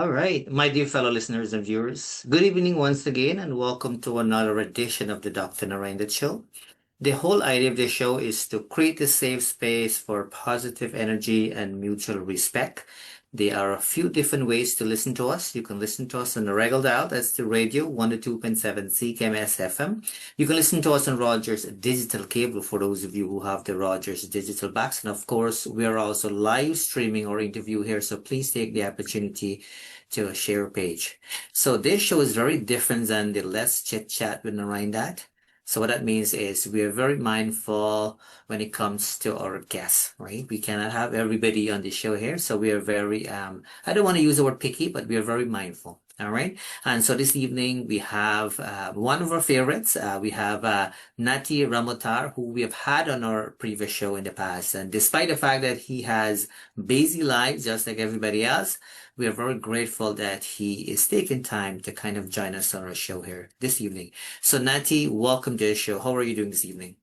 All right, my dear fellow listeners and viewers, good evening once again, and welcome to another edition of the Dr. Narine Dat Show. The whole idea of the show is to create a safe space for positive energy and mutual respect. There are a few different ways to listen to us. You can listen to us on the regular dial, that's the radio 102.7 CKMS FM. You can listen to us on Rogers Digital Cable for those of you who have the Rogers Digital Box. And of course, we are also live streaming our interview here, so please take the opportunity to share a page. So this show is very different than the Let's Chit Chat with Narine Dat. So what that means is we are very mindful when it comes to our guests, right? We cannot have everybody on the show here. So we are very, I don't want to use the word picky, but we are very mindful. All right. And so this evening we have one of our favorites. We have Natty Ramoutar, who we have had on our previous show in the past. And despite the fact that he has busy life, just like everybody else, we are very grateful that he is taking time to kind of join us on our show here this evening. So Natty, welcome to the show. How are you doing this evening?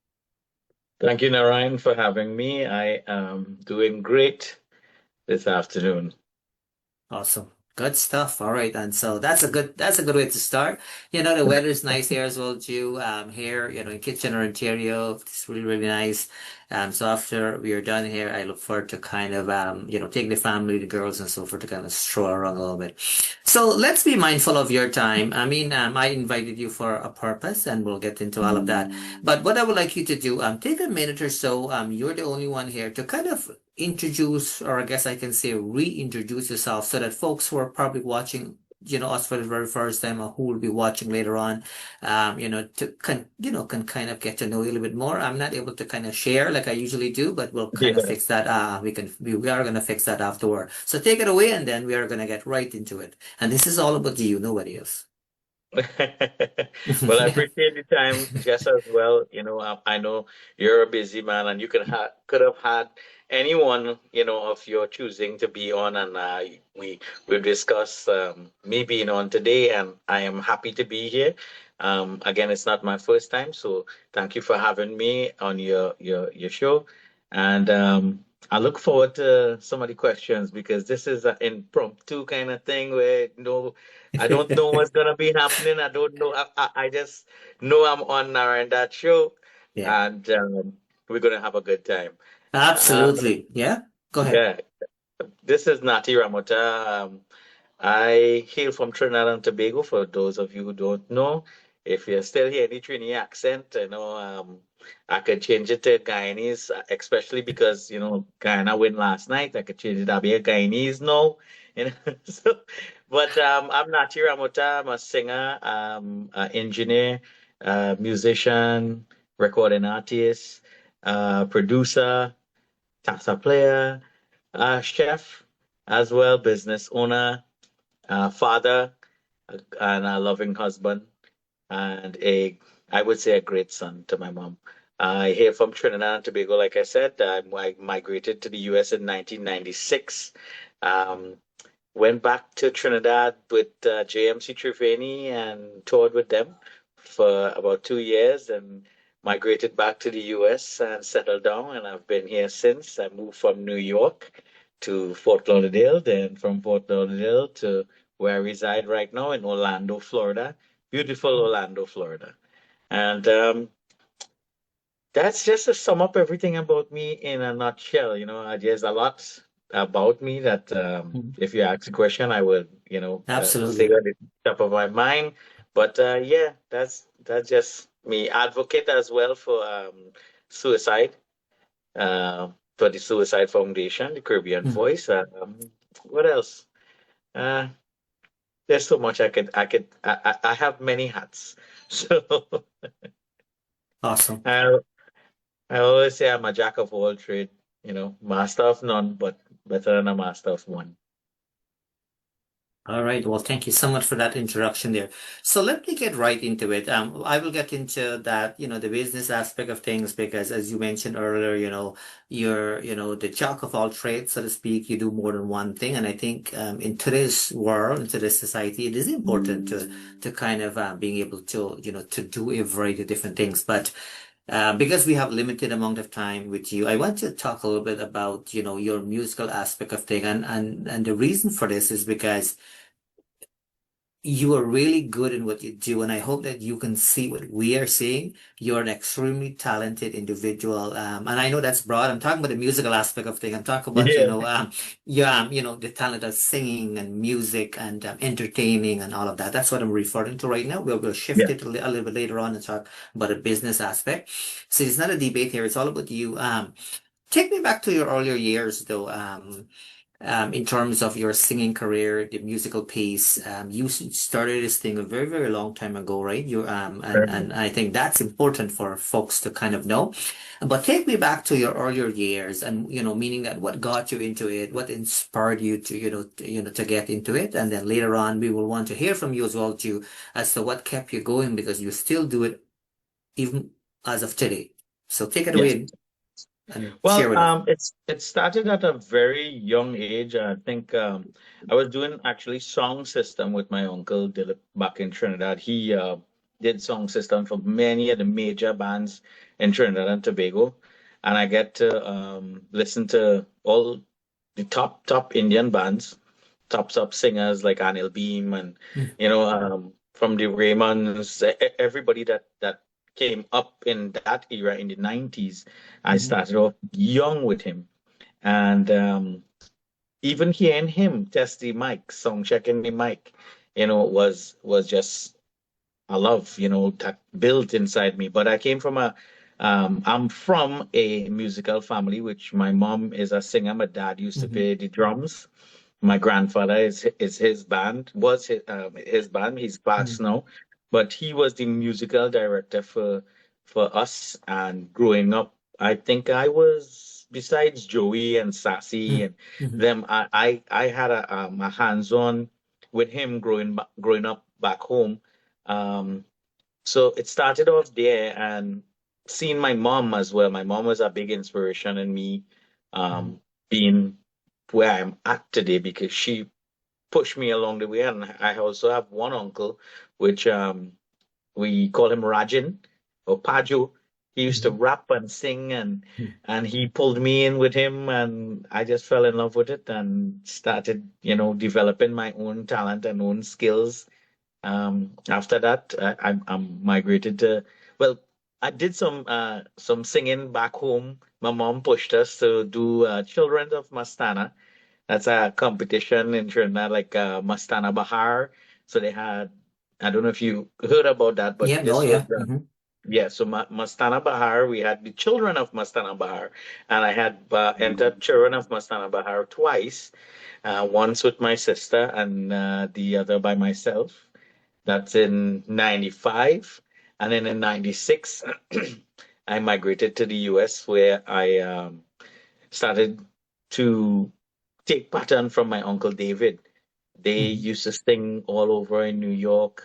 Thank you, Narayan, for having me. I am doing great this afternoon. Awesome. Good stuff. All right. And so that's a good way to start. The weather's nice here as well too. Here, in Kitchener, Ontario, it's really, really nice. So after we are done here, I look forward to kind of, taking the family, the girls and so forth to kind of stroll around a little bit. So let's be mindful of your time. I mean, I invited you for a purpose and we'll get into all of that. But what I would like you to do, take a minute or so. You're the only one here to kind of introduce, or I guess I can say reintroduce yourself so that folks who are probably watching, us for the very first time or who will be watching later on, can kind of get to know you a little bit more. I'm not able to kind of share like I usually do, but we'll kind of Yeah. fix that. We are going to fix that afterward. So take it away and then we are going to get right into it. And this is all about you, nobody else. Well, I appreciate the time just as well. I know you're a busy man, and you could have had anyone, of your choosing to be on, and we discussed me being on today, and I am happy to be here. Again, it's not my first time, so thank you for having me on your show, and I look forward to some of the questions because this is an impromptu kind of thing where I don't know what's gonna be happening. I don't know. I just know I'm on Narine Dat Show, Yeah, and we're gonna have a good time. Uh, absolutely. Yeah, go ahead. yeah, this is Natty Ramoutar. I hail from Trinidad and Tobago. For those of you who don't know, if you're still hearing the Trini accent, I could change it to Guyanese, especially because Guyana win last night. I could change it. I'll be a Guyanese now. So, but I'm Natty Ramoutar. I'm a singer, an engineer, musician, recording artist, producer, salsa player, chef, as well, business owner, father, and a loving husband, and I would say, a great son to my mom. I hail from Trinidad and Tobago, like I said. I migrated to the US in 1996. Um, Went back to Trinidad with JMC Triveni and toured with them for about 2 years and migrated back to the US and settled down. And I've been here since. I moved from New York to Fort Lauderdale, then from Fort Lauderdale to where I reside right now in Orlando, Florida. Beautiful Orlando, Florida. And that's just to sum up everything about me in a nutshell. There's a lot about me that Mhm. if you ask a question, I would, say Absolutely. on the top of my mind. But yeah, that's just me. Advocate as well for suicide, for the Suicide Foundation, the Caribbean Mhm. Voice. What else? Uh, there's so much I have many hats. So Awesome. I I always say I'm a jack of all trade, master of none, but better than a master of one. All right. Well, thank you so much for that introduction there. So let me get right into it. I will get into that, the business aspect of things because as you mentioned earlier, you're, the jack of all trades, so to speak. You do more than one thing. And I think in today's world, in today's society, it is important to kind of being able to, to do a variety of different things. But because we have limited amount of time with you, I want to talk a little bit about, your musical aspect of thing. And the reason for this is because you are really good in what you do, and I hope that you can see what we are seeing. You're an extremely talented individual, and I know that's broad. I'm talking about the musical aspect of things. I'm talking about, Yeah, yeah, the talent of singing and music and entertaining and all of that. That's what I'm referring to right now. We'll shift yeah. it a little bit later on and talk about a business aspect. So it's not a debate here. It's all about you. Take me back to your earlier years, though. In terms of your singing career, the musical piece, you started this thing a very, very long time ago, right? And I think that's important for folks to kind of know. But take me back to your earlier years, and meaning that what got you into it, what inspired you to, to get into it, and then later on, we will want to hear from you as well too, as to what kept you going because you still do it even as of today. So take it Yes. away and share Well, with us. it started at a very young age. I think I was doing actually song system with my uncle Dilip back in Trinidad. He did song system for many of the major bands in Trinidad and Tobago, and I get to listen to all the top Indian bands, top singers like Anil Beam and Mm, from the Raymonds, everybody that came up in that era in the 90s. I mhm, started off young with him, and even hearing him test the mic, song checking the mic, was just a love, that built inside me. But I'm from a musical family, which my mom is a singer. My dad used to mhm, play the drums. My grandfather is his band, was his band. He's passed mhm, now, but he was the musical director for us. And growing up, I think I was, besides Joey and Sassy mhm, and mhm, them, I had a hands-on with him growing up back home. Um, so it started off there, and seeing my mom as well. My mom was a big inspiration in me mhm, being where I'm at today because she pushed me along the way. And I also have one uncle, which we call him Rajan or Paju. He used to mhm, rap and sing, and mhm, he pulled me in with him, and I just fell in love with it and started, developing my own talent and own skills. After that, I'm migrated to, well, I did some singing back home. My mom pushed us to do Children of Mastana. That's a competition in Trinidad, like Mastana Bahar. So they had, I don't know if you heard about that, but Yeah, no, this was, yeah. Hmm. yeah, so Mastana Bahar, we had the Children of Mastana Bahar, and I had entered Children of Mastana Bahar twice, once with my sister and the other by myself. That's in 95. And then in 96, I migrated to the US where I started to take pattern from my uncle David. They Hmm. used to sing all over in New York,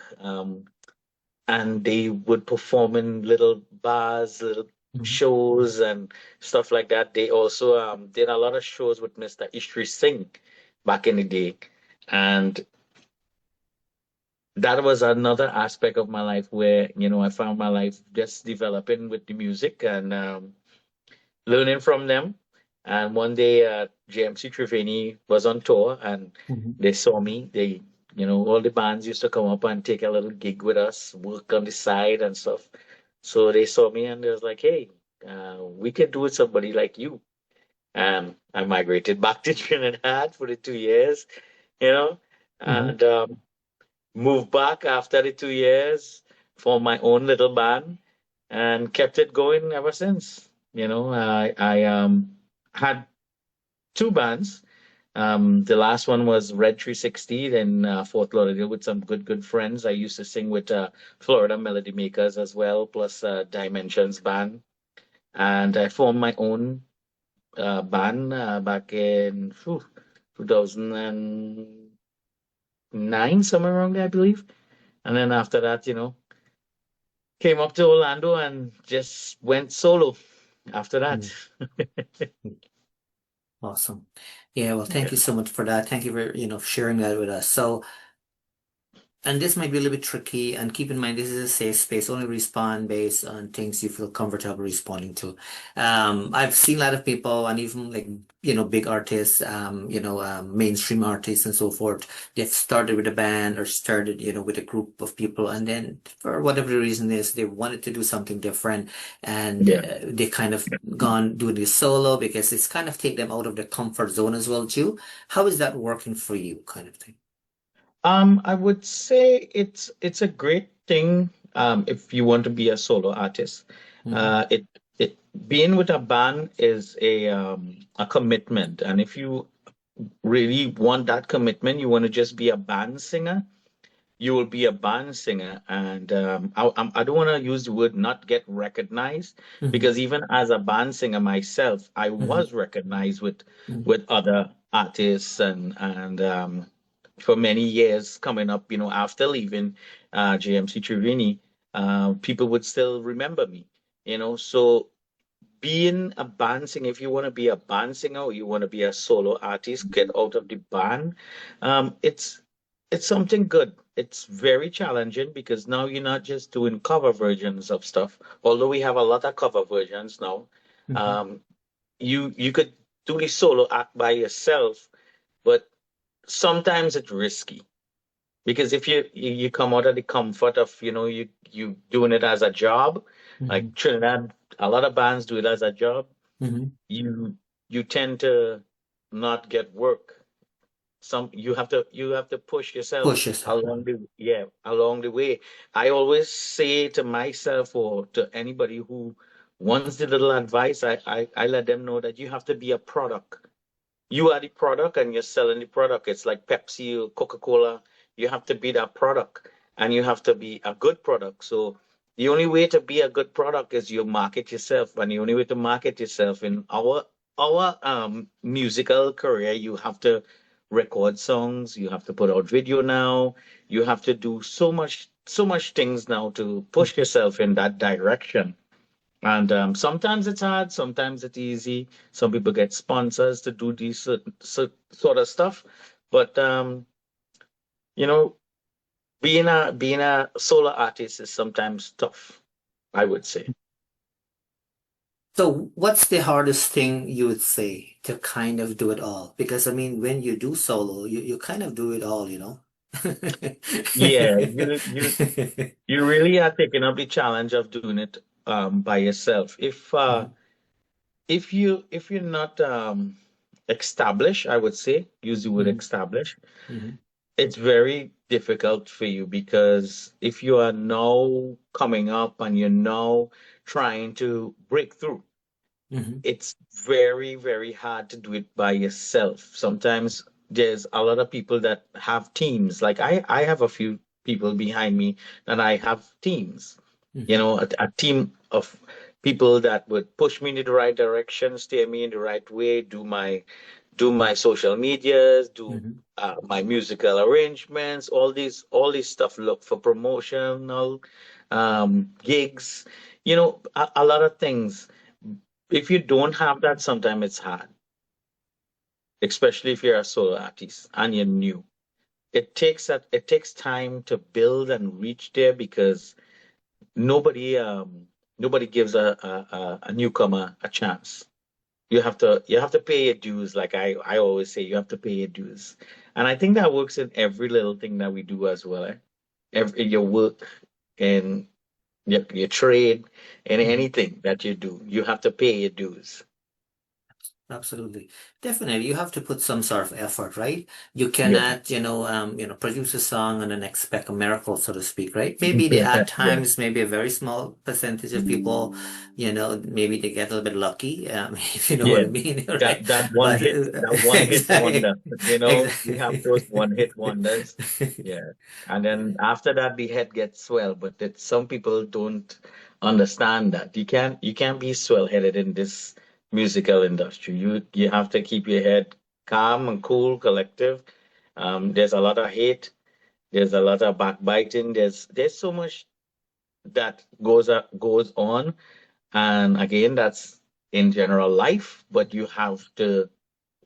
and they would perform in little bars, little Hmm. shows, and stuff like that. They also did a lot of shows with Mr. Ishri Singh back in the day. And that was another aspect of my life where, I found my life just developing with the music and learning from them. And one day, JMC Triveni was on tour and Hmm. they saw me. All the bands used to come up and take a little gig with us, work on the side and stuff. So they saw me and they was like, hey, we could do with somebody like you. And I migrated back to Trinidad for the 2 years, you know, Hmm. and moved back after the 2 years, formed my own little band, and kept it going ever since. I had two bands. The last one was Red 360 in Fort Lauderdale with some good friends. I used to sing with Florida Melody Makers as well, plus Dimensions Band. And I formed my own band back in 2009, somewhere around there, I believe. And then after that, came up to Orlando and just went solo after that. Hmm. Awesome. Yeah, well, thank Yeah. you so much for that. Thank you for, sharing that with us. So and this might be a little bit tricky, and keep in mind this is a safe space. Only respond based on things you feel comfortable responding to. I've seen a lot of people, and even like big artists, mainstream artists and so forth. They've started with a band or started with a group of people, and then for whatever the reason is, they wanted to do something different, and Yeah. they kind of gone doing this solo because it's kind of take them out of their comfort zone as well too. How is that working for you, kind of thing? I would say it's a great thing if you want to be a solo artist. Mm-hmm. It being with a band is a commitment, and if you really want that commitment, you want to just be a band singer, you will be a band singer. And I don't want to use the word not get recognized, Mm-hmm. because even as a band singer myself, I Mm-hmm. was recognized Mm-hmm. with other artists, and for many years coming up, after leaving JMC Triveni, people would still remember me, so being a band singer, if you want to be a band singer or you want to be a solo artist, get out of the band. It's something good. It's very challenging because now you're not just doing cover versions of stuff. Although we have a lot of cover versions now, Mm-hmm. um, you could do the solo act by yourself, but sometimes it's risky because if you come out of the comfort of you doing it as a job, Mm-hmm. like Trinidad, a lot of bands do it as a job. Mm-hmm. you you tend to not get work. You have to push yourself Push yourself. along the way. I always say to myself or to anybody who wants the little advice, I let them know that you have to be a product. You are the product and you're selling the product. It's like Pepsi or Coca-Cola. You have to be that product and you have to be a good product. So the only way to be a good product is you market yourself. And the only way to market yourself in our musical career, you have to record songs, you have to put out video now, you have to do so much things now to push yourself in that direction. And sometimes it's hard, sometimes it's easy. Some people get sponsors to do these sort of stuff. But you know, being a solo artist is sometimes tough, I would say. So, what's the hardest thing you would say to kind of do it all? Because I mean, when you do solo, you kind of do it all, you know? Yeah, you really are taking up the challenge of doing it by yourself. Mhm. If you're not established, I would say, use the word Mhm. establish. Mhm. It's very difficult for you because if you are now coming up and you're now trying to break through, Mhm. it's very, very hard to do it by yourself. Sometimes there's a lot of people that have teams. Like I have a few people behind me and I have teams, Mhm. a team of people that would push me in the right direction, steer me in the right way, do my social medias, do Mhm. my musical arrangements, all these stuff. Look for promotional gigs, a lot of things. If you don't have that, sometimes it's hard, especially if you're a solo artist and you're new. It takes time to build and reach there because nobody gives a newcomer a chance. You have to pay your dues. Like I always say, you have to pay your dues. And I think that works in every little thing that we do as well. Every your work and your trade and Mhm. anything that you do, you have to pay your dues. Absolutely. Definitely. You have to put some sort of effort, right? You Yeah. cannot, produce a song and then expect a miracle, so to speak, right? Maybe they at Yeah. times, maybe a very small percentage of people, maybe they get a little bit lucky, if you know what Yeah. I mean, That right? that one But hit, that one hit exactly, wonder. We have those one hit wonders. exactly. Yeah. And then after that the head gets swell, but some people don't understand that. You can't be swell headed in this musical industry. You have to keep your head calm and cool, collective. There's a lot of hate, there's a lot of backbiting, there's so much that goes on. And again, that's in general life, but you have to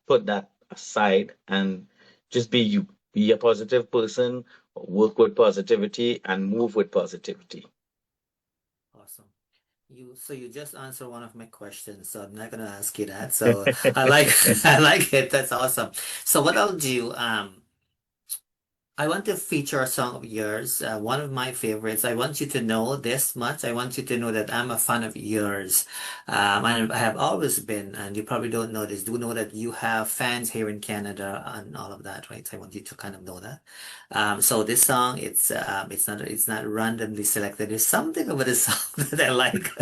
put that aside and just be you. Be a positive person. work with positivity, and move with positivity. Awesome. You just answered one of my questions, so I'm not gonna ask you that. So I like I like it. That's awesome. So what I'll do, I want to feature a song of yours, one of my favorites. I want you to know this much. I want you to know that I'm a fan of yours. And I have always been, and you probably don't know this, do know that you have fans here in Canada and all of that, right? I want you to kind of know that. So this song, it's not randomly selected. There's something about this song that I like.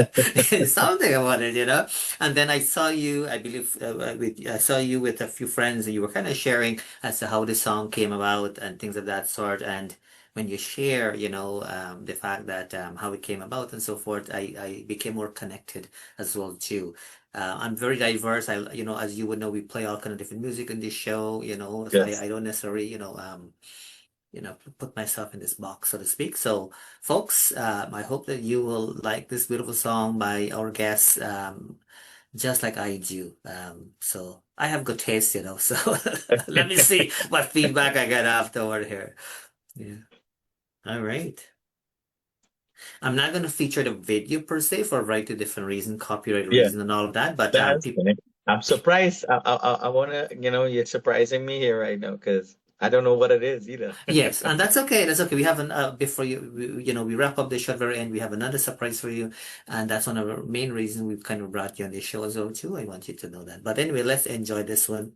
There's something about it, you know? And then I saw you, I believe, I saw you with a few friends, and you were kind of sharing as to how the song came about and things of that sort. And when you share, the fact that how it came about and so forth, I became more connected as well too. I'm very diverse. As you would know, we play all kind of different music in this show. So Yes. I don't necessarily, put myself in this box, so to speak. So, folks, I hope that you will like this beautiful song by our guest. Just like I do. So I have good taste, so let me see what feedback I get afterward here. Yeah. All right. I'm not going to feature the video per se for a variety of different reasons, copyright Yeah, reason and all of that, but that's people. fine. I'm surprised. I wanna, you're surprising me here right now because I don't know what it is either. Yes, and that's okay. That's okay. We have before we wrap up the show at the very end. We have another surprise for you, and that's one of our main reasons we've kind of brought you on this show as well too. I want you to know that. But anyway, let's enjoy this one.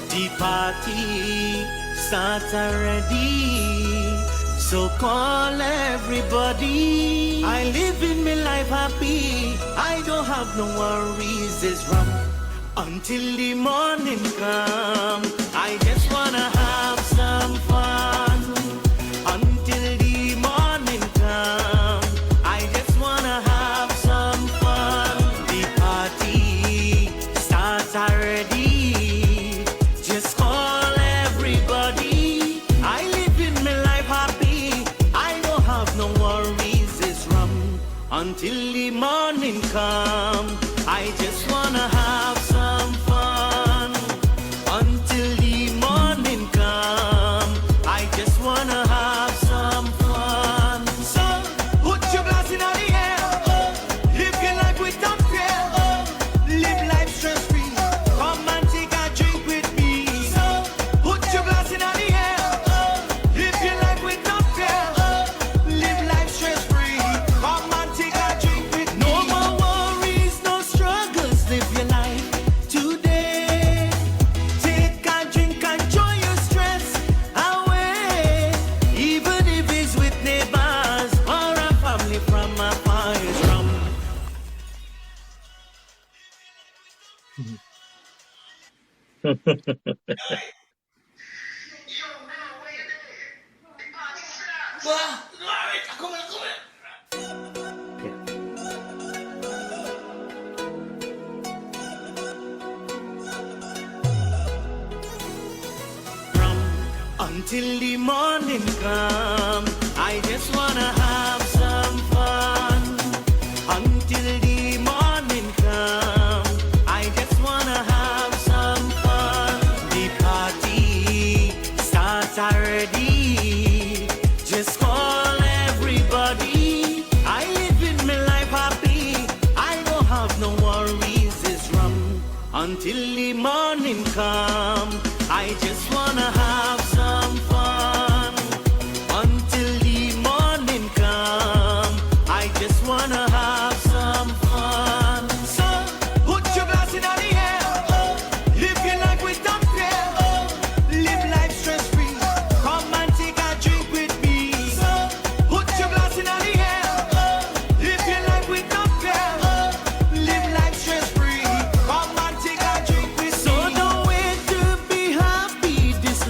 The party starts already, so call everybody. I live in my life happy, I don't have no worries. It's rum until the morning come. I just wanna have some fun until the morning come. I just wanna have some fun. The party starts already. Just call everybody. I live in my life happy, I don't have no worries. It's rum until the morning come. I just wanna have some fun until the morning come. I just wanna have some fun. So put your glass in the air, live your life without fear, live life stress free. Come and take a drink with me. So put your glass in the air, live your life without fear, live life stress free. Come and take a drink with me. No more worries, no struggles, live your life today. Take a drink, enjoy your stress away. Even if it's with neighbors or a family from afar, it's rum. Until the morning come, I just wanna have some fun. Until the morning come, I just wanna have some fun. The party starts already. Just call everybody. I live in my life happy, I don't have no worries. It's rum until the morning come. I just wanna have some fun until the morning come. I just wanna have some fun. So put your glass in the air, live your life without fear, live life stress free. Come and take a drink with me. So put your glass in the air, live your life without fear, live life stress free. Come and take a drink with me. So don't wait to be happy. This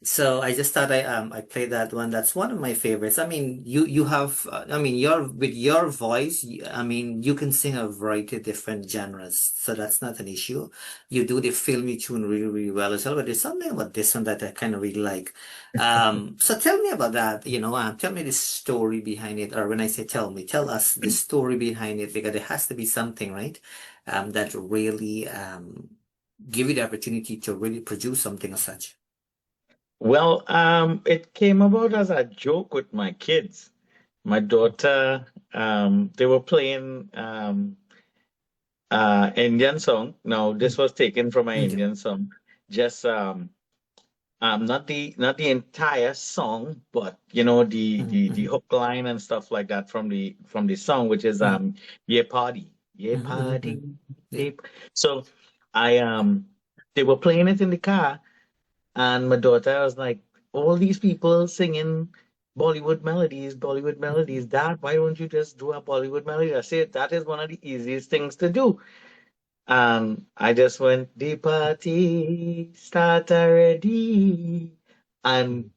So I just thought I played that one. That's one of my favorites. I mean, you have I mean your with your voice, I mean you can sing a variety of different genres, so that's not an issue. You do the filmy tune really really well as well. But there's something about this one that I kind of really like. So tell me about that. Tell me the story behind it, or when I say tell me, tell us the story behind it because there has to be something, right? That really give you the opportunity to really produce something as such. Well, it came about as a joke with my kids. My daughter, they were playing Indian song. Now, this was taken from an Okay. Indian song. Just not the entire song, but the Mhm, hook line and stuff like that from the song, which is mhm, yeah party, yeah mhm, mhm, party, mhm. Yeah. yeah. So I they were playing it in the car, and my daughter was like, all these people singing Bollywood melodies. Dad, why don't you just do a Bollywood melody? I said that is one of the easiest things to do. And I just went, the party start already. And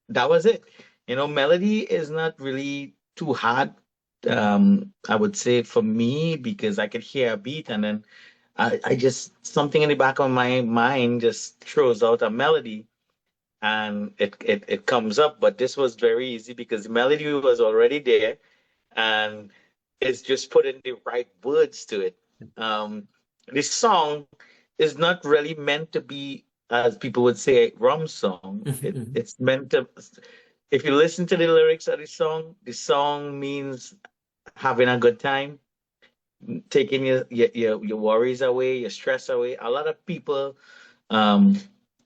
that was it. Melody is not really too hard, I would say for me, because I could hear a beat and then I just, something in the back of my mind just throws out a melody and it comes up. But this was very easy because the melody was already there and it's just putting the right words to it. Um, this song is not really meant to be, as people would say, a rum song. Mhm, mhm, It's meant to, if you listen to the lyrics of the song means having a good time, taking your worries away, your stress away. A lot of people um,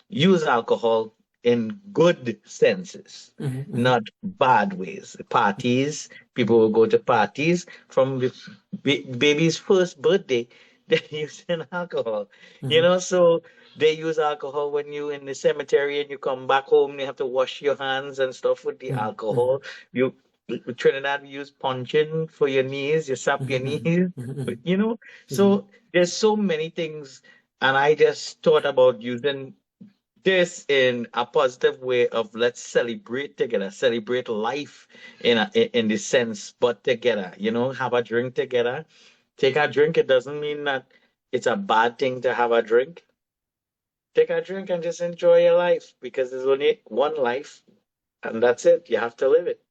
use alcohol in good senses, mhm, mhm, not bad ways. Parties, people will go to parties from the baby's first birthday, they're using alcohol. mhm, So they use alcohol when you in the cemetery and you come back home, you have to wash your hands and stuff with the mhm, mhm, alcohol. You Trinidad, we use punching for your knees, you sap your mhm, knees, mhm, mhm, you know. mhm. So there's so many things, and I just thought about using this in a positive way of let's celebrate together, celebrate life in the sense, but together, have a drink together. Take a drink. It doesn't mean that it's a bad thing to have a drink. Take a drink and just enjoy your life because there's only one life and that's it. You have to live it.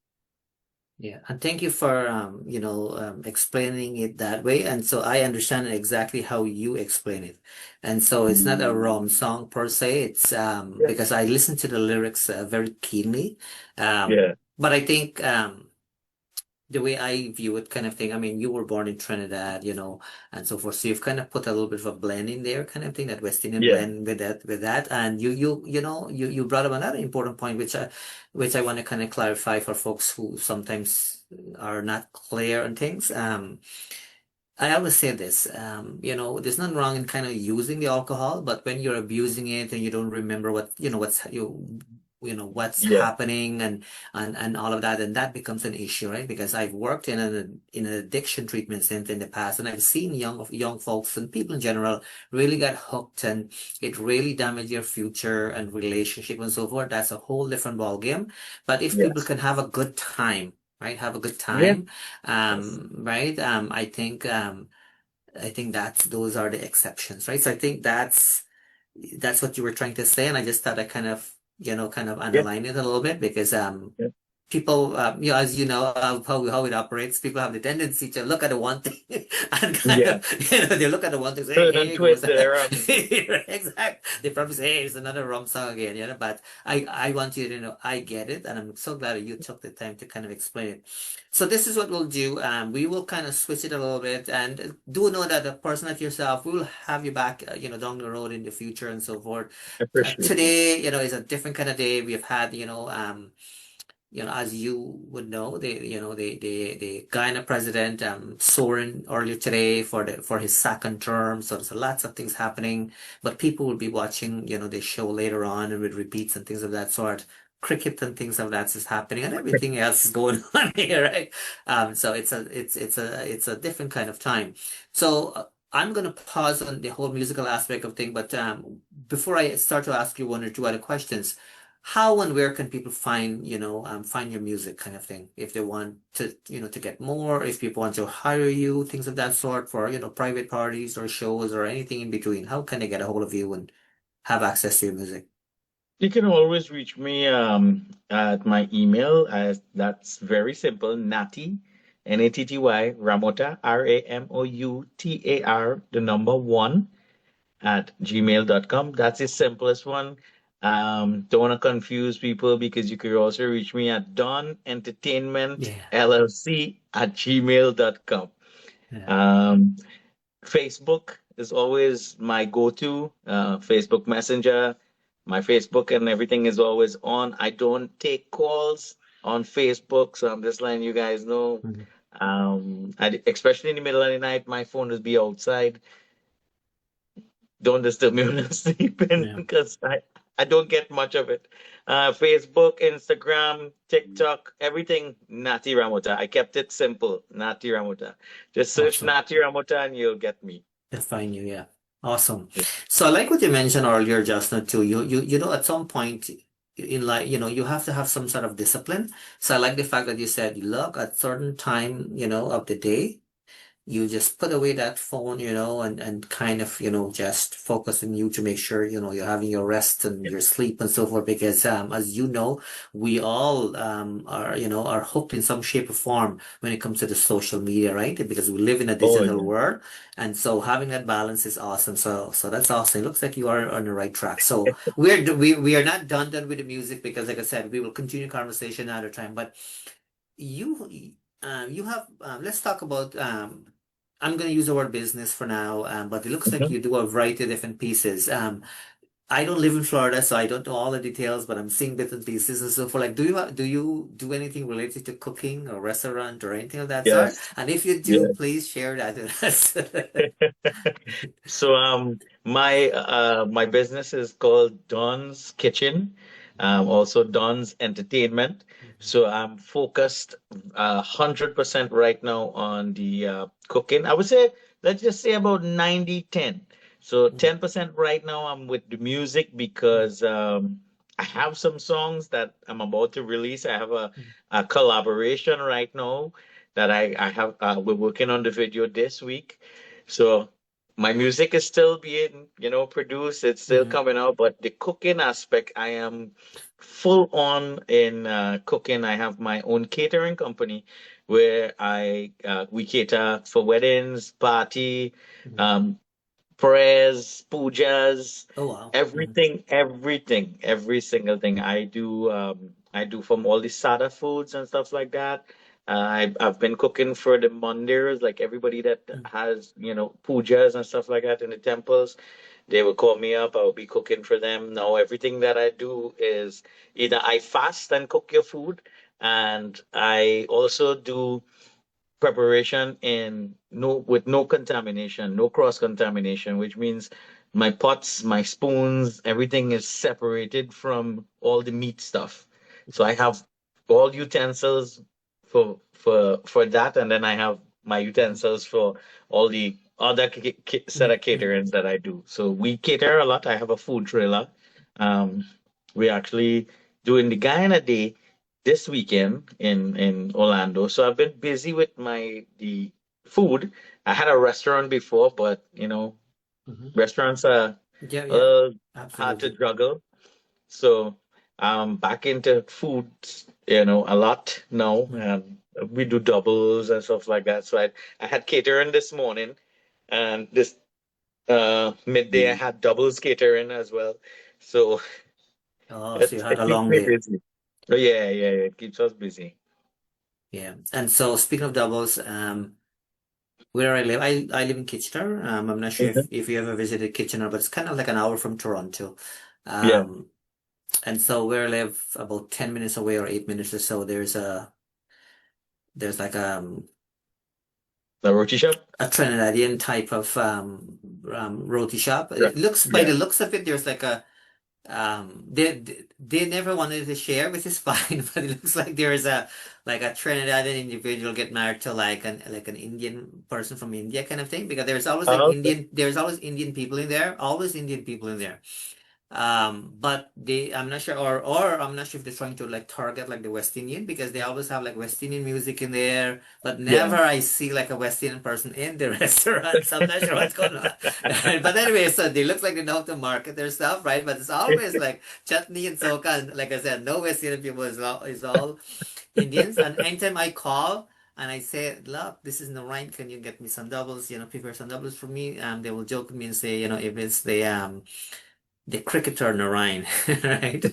Yeah, and thank you for explaining it that way. And so I understand exactly how you explain it. And so it's not a rom song per se. It's Yeah. because I listen to the lyrics very keenly. Yeah. But I think the way I view it kind of thing, I mean, you were born in Trinidad, and so forth. So you've kind of put a little bit of a blend in there, kind of thing, that West Indian Yeah. blend with that. And you brought up another important point, which I want to kind of clarify for folks who sometimes are not clear on things. I always say this, there's nothing wrong in kind of using the alcohol, but when you're abusing it and you don't remember what's Yeah. happening and all of that, and that becomes an issue, right? Because I've worked in an addiction treatment center in the past, and I've seen young folks and people in general really get hooked, and it really damaged your future and relationship and so forth. That's a whole different ball game. But if people Yes. can have a good time, right, have a good Yeah. time, Yes. right, I think that's those are the exceptions, right? So I think that's what you were trying to say, and I just thought I kind of Yeah. underline it a little bit because Yeah. people, as you know, how it operates, people have the tendency to look at the one thing and kind Yeah. of, they look at the one thing, say, Turn hey, and here goes. twist it around. Exactly. They probably say, hey, it's another rum song again, but I want you to know, I get it, and I'm so glad that you took the time to kind of explain it. So this is what we'll do. We will kind of switch it a little bit, and do know that a person like yourself, we will have you back, down the road in the future and so forth. Appreciate it. Today, is a different kind of day. We've had, as you would know, the Guyana president sworn earlier today for his second term. So there's lots of things happening, but people will be watching, the show later on and with repeats and things of that sort. Cricket and things of that is happening, and everything else is going on here, right? So it's a different kind of time. So I'm gonna pause on the whole musical aspect of thing, but before I start to ask you one or two other questions. how and where can people find, find your music kind of thing? If they want to, to get more, if people want to hire you, things of that sort for, private parties or shows or anything in between, how can they get a hold of you and have access to your music? You can always reach me at my email. That's very simple. Natty, Natty Ramoutar, Ramoutar, the number one at gmail.com. That's the simplest one. Don't want to confuse people because you could also reach me at Don Entertainment Yeah. LLC at gmail.com. Yeah. Facebook is always my go-to. Facebook Messenger, my Facebook and everything is always on. I don't take calls on Facebook, so I'm just letting you guys know. Mhm. Especially in the middle of the night, my phone will be outside. Don't disturb me when I'm sleeping Yeah. because I don't get much of it. Facebook, Instagram, TikTok, everything Natty Ramoutar. I kept it simple, Natty Ramoutar. Just search Awesome. Natty Ramoutar and you'll get me. They'll find you, yeah. Awesome. So I like what you mentioned earlier, Justin, too. At some point in life, you have to have some sort of discipline. So I like the fact that you said, look, at certain time, of the day, you just put away that phone, and kind of, just focus on you to make sure, you're having your rest and your sleep and so forth. Because, as you know, we all, are hooked in some shape or form when it comes to the social media, right? Because we live in a Oh, digital yeah. world. And so having that balance is awesome. So that's awesome. It looks like you are on the right track. So we are not done with the music because, like I said, we will continue conversation another time. But you, you have, let's talk about, I'm going to use the word business for now, but it looks like Mhm. you do a variety of different pieces. I don't live in Florida, so I don't know all the details, but I'm seeing bits and pieces and so for like, do you do anything related to cooking or restaurant or anything of that sort? Yes, And if you do, yes. please share that with us. So my business is called Don's Kitchen, also Don's Entertainment. So I'm focused 100% right now on the cooking. I would say let's just say about 90-10. So Mhm. 10% right now I'm with the music because I have some songs that I'm about to release. I have a collaboration right now that I have we're working on the video this week. So my music is still being, produced. It's still Mhm. coming out, but the cooking aspect, I am full on in cooking. I have my own catering company where we cater for weddings, party, Mhm. um, prayers, pujas, Oh wow. Mhm. everything, every single thing I do from all the sada foods and stuff like that. I've been cooking for the mandirs, like everybody that Mhm. has, pujas and stuff like that in the temples. They will call me up. I'll be cooking for them. Now, everything that I do is either I fast and cook your food, and I also do preparation in no with no contamination, no cross contamination, which means my pots, my spoons, everything is separated from all the meat stuff. So I have all utensils for that, and then I have my Mhm. utensils for all the other set of Mhm. Mhm. caterings that I do. So we cater a lot. I have a food trailer. Um, we actually doing the Guyana Day this weekend in Orlando. So I've been busy with the food. I had a restaurant before, but Mhm. restaurants are Yeah, a yeah, little hard to absolutely. juggle. So I'm back into food, a lot now. Mhm. And we do doubles and stuff like that. So I had catering this morning, and this midday I had doubles catering as well. So Oh, so you it had a keeps long me day. busy. Oh, yeah, yeah, yeah, it keeps us busy. Yeah. And so speaking of doubles, where I live, I live in Kitchener. I'm not sure Mhm. if you ever visited Kitchener, but it's kind of like an hour from Toronto. Yeah. Um, and so where I live, about 10 minutes away or 8 minutes or so, there's like The roti shop? a Trinidadian type of roti shop. Right. It looks by Yeah. the looks of it, there's like a they never wanted to share, which is fine, but it looks like there's a Trinidadian individual get married to like an Indian person from India kind of thing because there's always Okay. Indian people in there, always Indian people in there. But I'm not sure, or I'm not sure if they're trying to like target like the West Indian because they always have like West Indian music in there, but Yeah. never I see like a West Indian person in the restaurant. So I'm not sure what's going on. But anyway, so they look like they know how to market their stuff, right? But it's always like chutney and soca, and like I said, no West Indian people is all Indians. And anytime I call and I say, look, this is Narine, can you get me some doubles? Prepare some doubles for me. They will joke with me and say, if it's the cricketer Narine, right?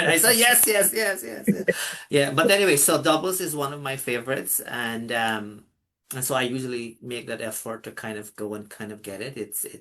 I said yes, yes, yes, yes, yes. Yeah, but anyway, so doubles is one of my favorites, and so I usually make that effort to kind of go and kind of get it.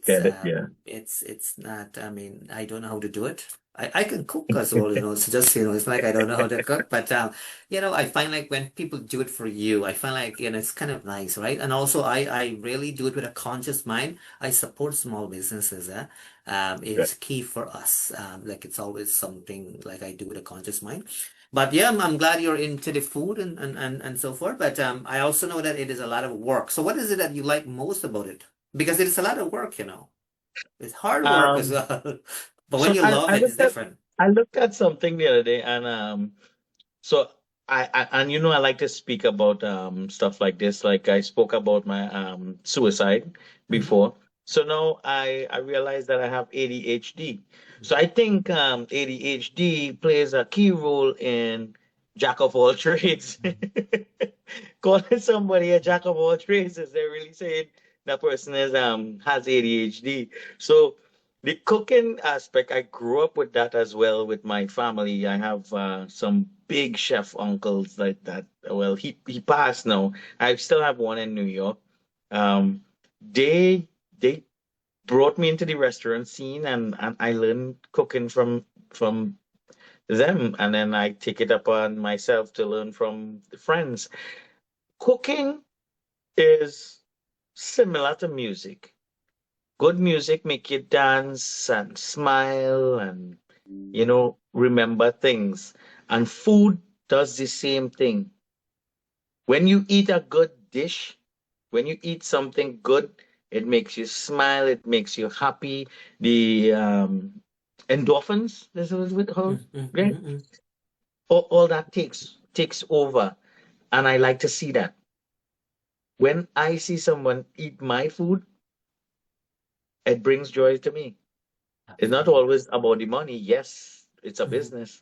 Get it? Yeah. It's not. I mean, I don't know how to do it. I can cook as well, It's just it's like I don't know how to cook, but I find like when people do it for you, I find like it's kind of nice, right? And also, I really do it with a conscious mind. I support small businesses. It Good. is key for us. Like it's always something like I do with a conscious mind. But yeah, I'm glad you're into the food and so forth. But I also know that it is a lot of work. So what is it that you like most about it? Because it is a lot of work. It's hard work as Um, well. But when so you I, love I it, it's looked at different. I looked at something the other day, and so and I like to speak about stuff like this. Like I spoke about my suicide Mhm. before. So now I realize that I have ADHD. So I think ADHD plays a key role in jack of all trades. Calling somebody a jack of all trades is they're really saying that person is has ADHD. So the cooking aspect, I grew up with that as well with my family. I have some big chef uncles like that. Well, he passed now. I still have one in New York. Um, they brought me into the restaurant scene, and I learned cooking from them, and then I take it upon myself to learn from the friends. Cooking is similar to music. Good music make you dance and smile and remember things. And food does the same thing. When you eat a good dish, when you eat something good, it makes you smile, it makes you happy. The endorphins, this is what how Mm, mm, right? mm, mm. All that takes over. And I like to see that. When I see someone eat my food, it brings joy to me. It's not Absolutely. always about the money. Yes, it's a Mhm. business,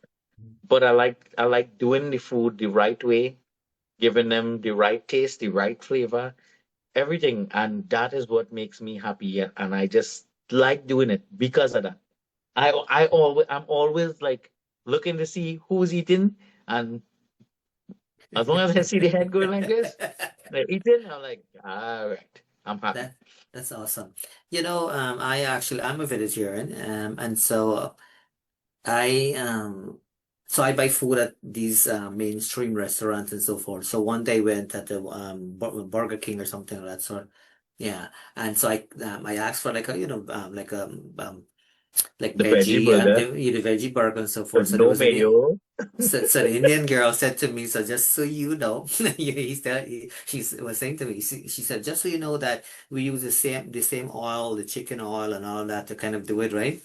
but I like doing the food the right way, giving them the right taste, the right flavor, everything, and that is what makes me happy. And I just like doing it because of that. I'm always like looking to see who's eating, and as long as I see the head going like this, they're eating. I'm like, all right, I'm happy. That that's awesome. I'm a vegetarian, and I buy food at these mainstream restaurants and so forth. So one day went at the Burger King or something of that sort. Yeah, and so I asked for like a like The veggie veggie burger, the veggie burger and so but forth. So there no was an mayo. so the Indian girl said to me, so just so you know, she was saying to me, she said, just so you know that we use the same oil, the chicken oil and all that to kind of do it, right?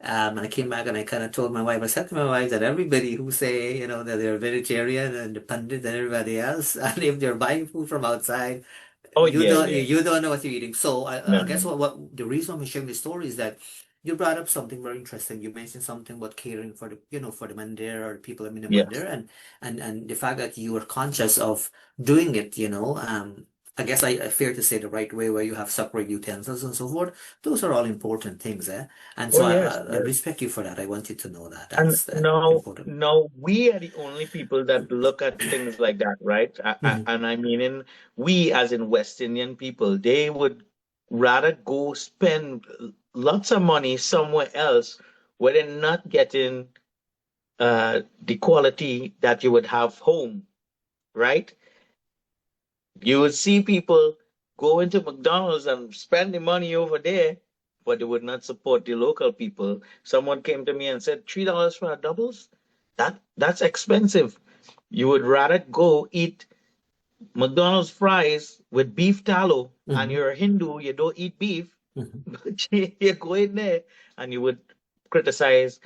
And I came back and I kind of told my wife, I said to my wife that everybody who say, that they're vegetarian and the pundit and everybody else, and if they're buying food from outside, Oh you yeah, don't yeah. you don't know what you're eating. So I No, guess no. what the reason I'm sharing this story is that you brought up something very interesting. You mentioned something about catering for the mandar or the people in the mandar, Yes. and the fact that you were conscious of doing it. I guess I fear to say the right way, where you have separate utensils and so forth. Those are all important things, eh? And Oh so yes, I yes. respect you for that. I want you to know that. And That's now, important. now we are the only people that look at things like that, right? Mhm. And I mean, we as in West Indian people, they would rather go spend lots of money somewhere else where they're not getting the quality that you would have home, right? You would see people go into McDonald's and spend the money over there, but they would not support the local people. Someone came to me and said, $3 for a doubles? That's expensive. You would rather go eat McDonald's fries with beef tallow, and Mhm. you're a Hindu, you don't eat beef, Mhm. but you go in there and you would criticize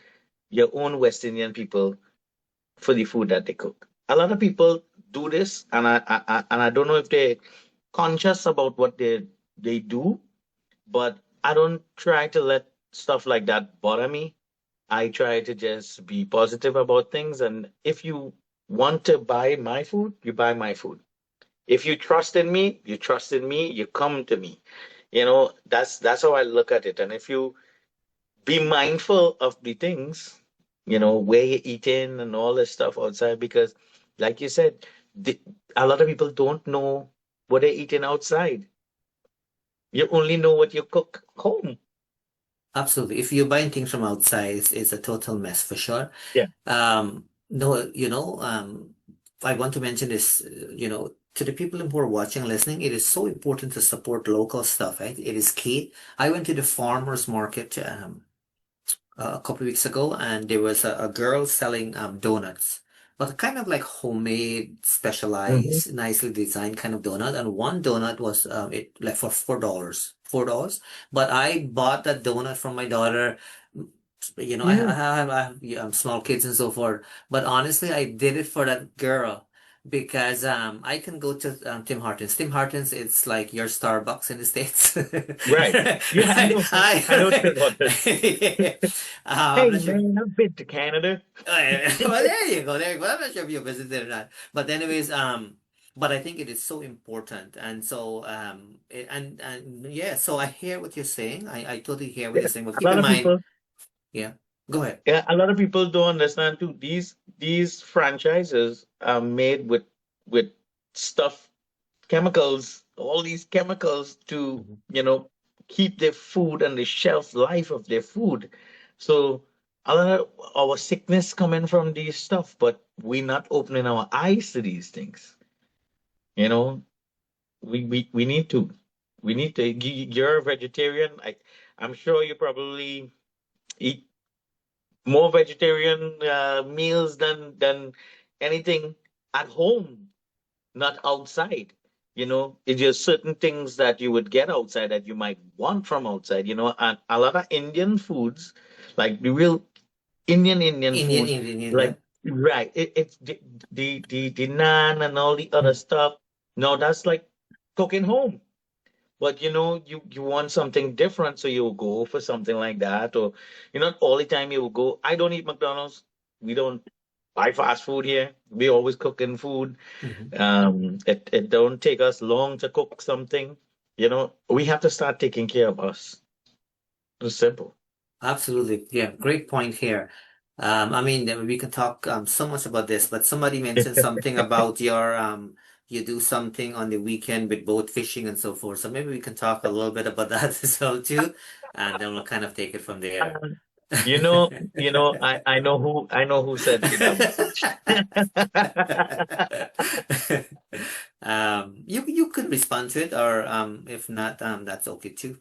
your own West Indian people for the food that they cook. A lot of people do this, and I don't know if they're conscious about what they do, but I don't try to let stuff like that bother me. I try to just be positive about things, and if you want to buy my food, you buy my food. If you trust in me, you trust in me, you come to me. That's how I look at it. And if you be mindful of the things, where you're eating and all this stuff outside, because like you said, the, a lot of people don't know what they're eating outside. You only know what you cook home. Absolutely. If you're buying things from outside, it's a total mess for sure. Yeah. No, I want to mention this, to the people who are watching and listening, it is so important to support local stuff, right? It is key. I went to the farmers market a couple of weeks ago, and there was a girl selling donuts, but kind of like homemade, Hmm. specialized, nicely designed kind of donut. And one donut was it like for $4. But I bought that donut from my daughter. Yeah. I have small kids and so forth. But honestly, I did it for that girl because I can go to Tim Hortons. Tim Hortons, it's like your Starbucks in the States. Right. Yeah, I Right? know. I know Tim Hortons. Yeah. I'm Hey not sure. man, I've been to Canada. Well, there you go. There you go. I'm not sure if you visited or not. But anyways, but I think it is so important. And so, and yeah, so I hear what you're saying. I totally hear what Yeah. you're saying. But A keep lot in of mind, people, yeah, go ahead. yeah, a lot of people don't understand too. These franchises are made with stuff, chemicals, all these chemicals to, Mhm. keep their food and the shelf life of their food. So a lot of our sickness coming from these stuff, but we're not opening our eyes to these things. You know, we need to. We need to. You're a vegetarian. I'm sure you probably eat more vegetarian meals than anything at home, not outside. It's just certain things that you would get outside that you might want from outside. And a lot of Indian foods, like the real Indian Indian, food, Indian, yeah. like right, it's the naan and all the other Mm. stuff. No, that's like cooking home. But you want something different, so you'll go for something like that, or not all the time you will go. I don't eat McDonald's. We don't buy fast food here. We always cooking food. Mhm. It don't take us long to cook something. We have to start taking care of us. It's simple. Absolutely. Yeah, great point here. I mean, we can talk so much about this, but somebody mentioned something about you do something on the weekend with boat fishing and so forth. So maybe we can talk a little bit about that as well too, and then we'll kind of take it from there. Um, I know who sent you that message. You could respond to it, or if not, that's okay too.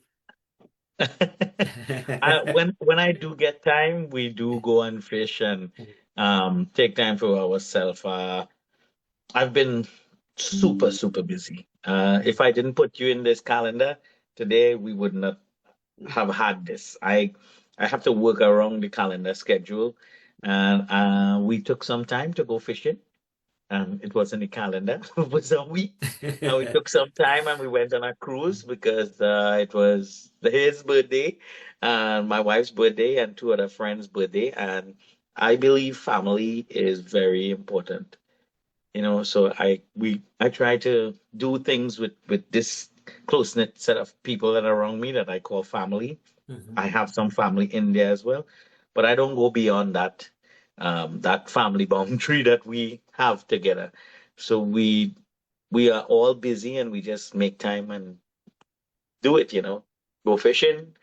When I do get time, we do go and fish and take time for ourselves. I've been super, super busy. If I didn't put you in this calendar today, we would not have had this. I have to work around the calendar schedule, and we took some time to go fishing. It was in the calendar for some weeks. And we took some time and we went on a cruise because it was his birthday and my wife's birthday and two other friends' birthday. And I believe family is very important. So I try to do things with this close-knit set of people that are around me that I call family. Mhm. I have some family in there as well, but I don't go beyond that family boundary that we have together. So we are all busy and we just make time and do it. Go fishing,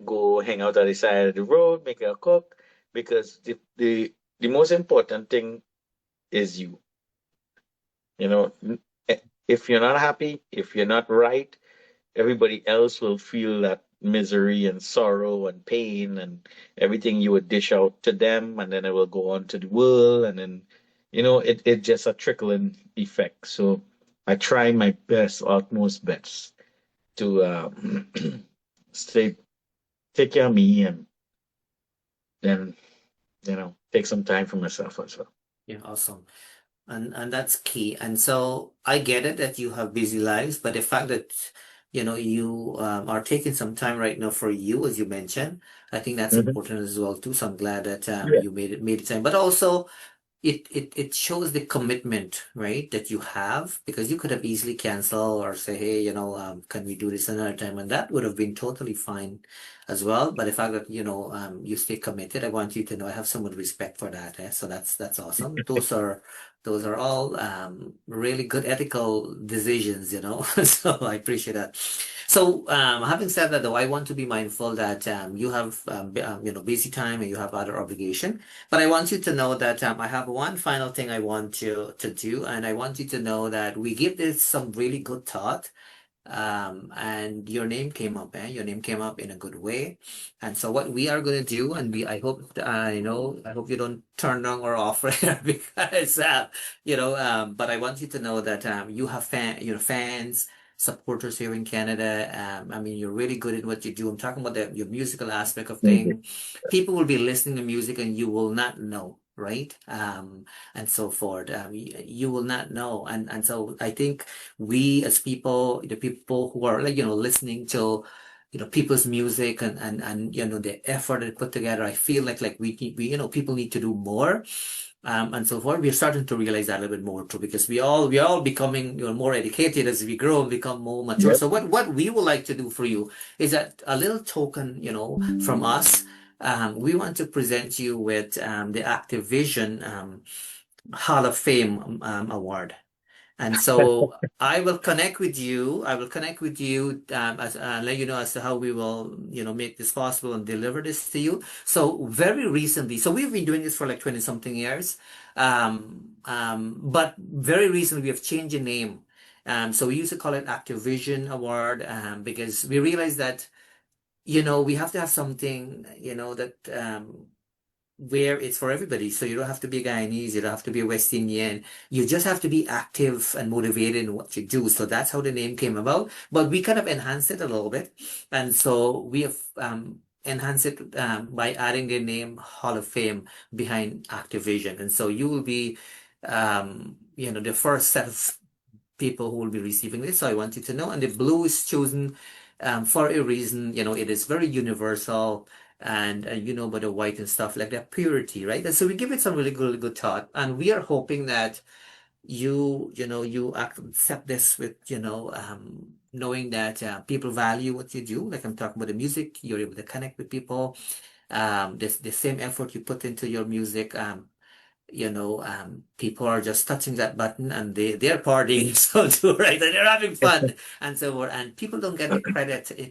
go hang out at the side of the road, make a cook, because the most important thing is you. If you're not happy, if you're not right, everybody else will feel that misery and sorrow and pain and everything you would dish out to them, and then it will go on to the world, and then it just a trickling effect. So I try my best, utmost best to stay take care of me and then take some time for myself as well. Yeah, awesome. And that's key. And so I get it that you have busy lives, but the fact that you are taking some time right now for you, as you mentioned, I think that's Mhm. important as well too. So I'm glad that Yeah. you made it time. But also it shows the commitment, right, that you have, because you could have easily canceled or say, hey, can we do this another time? And that would have been totally fine as well. But the fact that, you stay committed, I want you to know I have so much respect for that. So that's awesome. Those are all really good ethical decisions. So I appreciate that. So, having said that, though, I want to be mindful that you have busy time and you have other obligation. But I want you to know that I have one final thing I want you to do, and I want you to know that we give this some really good thought. And your name came up, Your name came up in a good way. And so what we are going to do, and I hope, I hope you don't turn on or off right because, but I want you to know that you have fans, supporters here in Canada. I mean, you're really good at what you do. I'm talking about your musical aspect of Thank you. thing. People will be listening to music and you will not know, right? And so forth. You will not know. And so I think we as people, the people who are listening to people's music and the effort they put together, I feel like people need to do more. And so forth. We're starting to realize that a little bit more too, because we all becoming more educated as we grow and become more mature. Yep. So what we would like to do for you is that a little token, from us. We want to present you with the Activision Hall of Fame award. And so I will connect with you. I will connect with you as let you know as to how we will, make this possible and deliver this to you. So very recently, so we've been doing this for like 20 something years. But very recently we have changed the name. So we used to call it Activision Award because we realized that, we have to have something, that where it's for everybody. So you don't have to be a Guyanese, you don't have to be a West Indian. You just have to be active and motivated in what you do. So that's how the name came about. But we kind of enhanced it a little bit. And so we have enhanced it by adding the name Hall of Fame behind Activision. And so you will be the first set of people who will be receiving this. So I want you to know. And the blue is chosen for a reason. It is very universal, and about the white and stuff like that, purity, right? And so we give it some really good thought, and we are hoping that you accept this with knowing that people value what you do. Like I'm talking about the music, you're able to connect with people. The same effort you put into your music. People are just touching that button and they're partying so too, right? And they're having fun and so forth. And people don't get the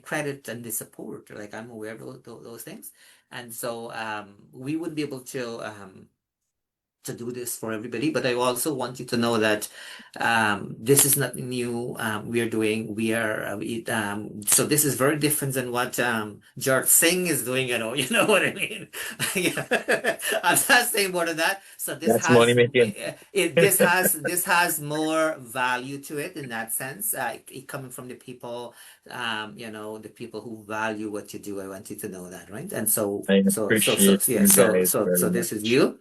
credit and the support. Like I'm aware of those things. And so we would be able to do this for everybody, but I also want you to know that this is not new. We are doing. So this is very different than what Jart Singh is doing. You know what I mean. Yeah. I'm not saying more than that. So That's money making. this has more value to it in that sense. It coming from the people, the people who value what you do. I want you to know that, right? And so I so so so appreciate yeah. you So guys so very so this is much. you.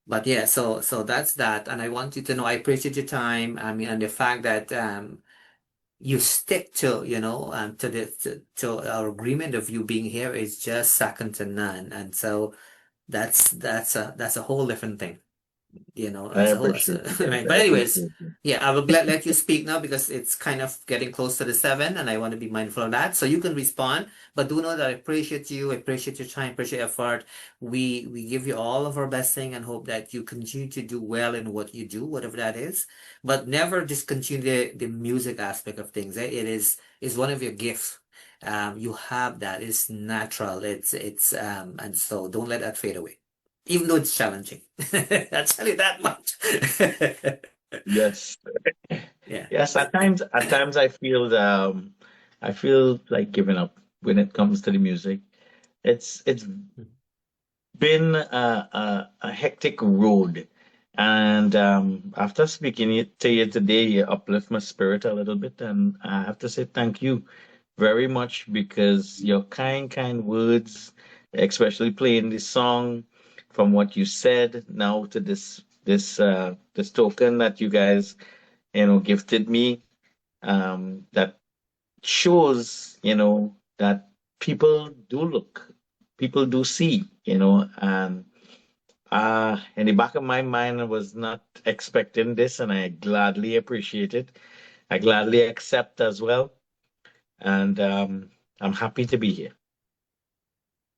But yeah, so that's that, and I want you to know I appreciate your time. I mean, and the fact that you stick to to our agreement of you being here is just second to none, and so that's a whole different thing. I It's a whole, appreciate you guys. right. I But anyways, appreciate you. yeah, I will let you speak now because it's kind of getting close to the 7 and I want to be mindful of that. So you can respond, but do know that I appreciate you, I appreciate your time, appreciate your effort. We give you all of our best thing and hope that you continue to do well in what you do, whatever that is, but never discontinue the music aspect of things. Is one of your gifts. You have that. It's natural. It's and so don't let that fade away even though it's challenging. I'll tell you that much. Yes. Yeah. Yes, at times I feel like giving up when it comes to the music. It's been a hectic road. And after speaking to you today, you uplift my spirit a little bit. And I have to say thank you very much because your kind words especially playing this song, from what you said now to this token that you guys, gifted me. That shows, that people do look, people do see, and in the back of my mind, I was not expecting this, and I gladly appreciate it. I gladly accept as well, and I'm happy to be here.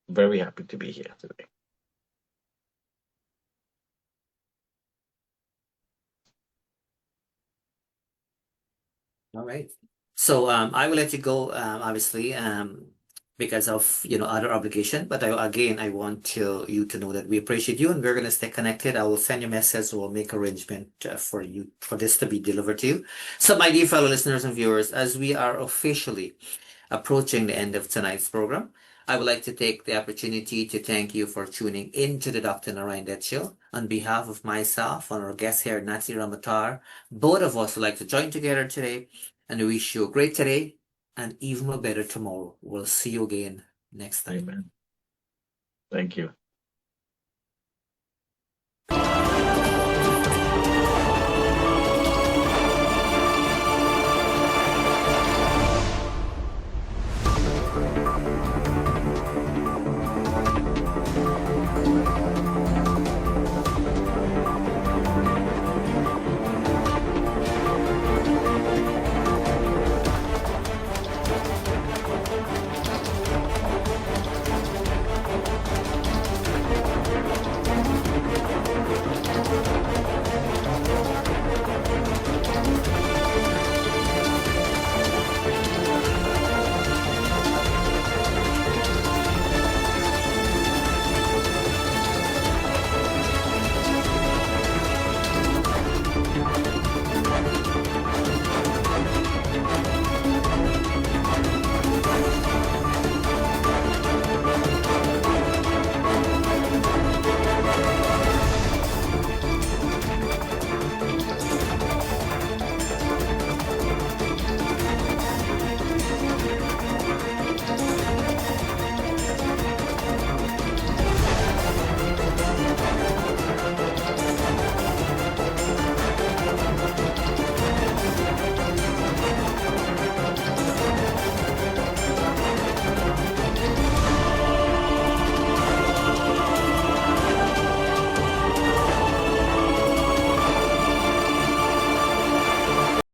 Very happy to be here today. All right. So I will let you go, obviously, because of other obligation. But I want you to know that we appreciate you, and we're gonna stay connected. I will send you a message. We'll make arrangement for this to be delivered to you. So, my dear fellow listeners and viewers, as we are officially approaching the end of tonight's program, I would like to take the opportunity to thank you for tuning into the Dr. Narine Dat Show. On behalf of myself and our guest here, Natty Ramoutar, both of us would like to join together today and wish you a great today and even a better tomorrow. We'll see you again next time. Amen. Thank you.